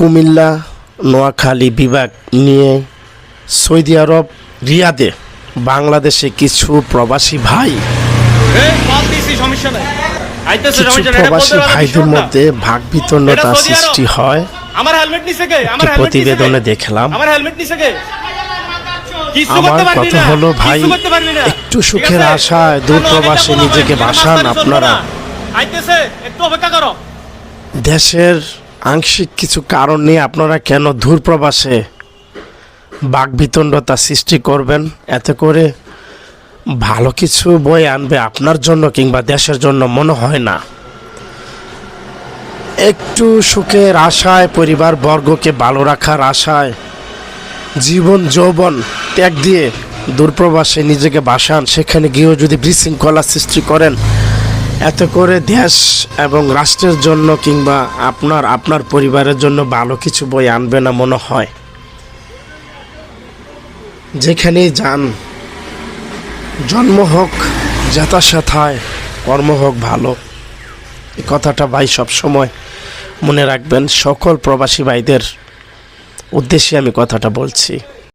কুমিল্লা নোয়াখালী বিভাগ নিয়ে সৌদি আরব রিয়াদে বাংলাদেশে কিছু প্রবাসী ভাই প্রবাসী ভাইদের মধ্যে ভাগ বিতণ্ডতা সৃষ্টি হয়। প্রতিবেদনে দেখলাম। আমার কথা হলো ভাই, একটু সুখের আশায় দূর প্রবাসে নিজেকে ভাসান আপনারা। দেশের আংশিক কিছু কারণ নিয়ে আপনারা কেন দূর প্রবাসে ভাগ বিতণ্ডতা সৃষ্টি করবেন? এতে করে ভালো কিছু বয়ে আনবে আপনার জন্য কিংবা দেশের জন্য মনে হয় না। একটু সুখের আশায়, পরিবার বর্গকে ভালো রাখার আশায় জীবন যৌবন ত্যাগ দিয়ে দূরপ্রবাসে নিজেকে বাসান, সেখানে গিয়েও যদি বিশৃঙ্খলা সৃষ্টি করেন, এতে করে দেশ এবং রাষ্ট্রের জন্য কিংবা আপনার পরিবারের জন্য ভালো কিছু বই আনবে না মনে হয়। যেখানেই যান, জন্ম হোক যথাসাথায়, কর্ম হোক ভালো, এই কথাটা ভাই সবসময় মনে রাখবেন। সকল প্রবাসী ভাইদের উদ্দেশ্যে আমি কথাটা বলছি।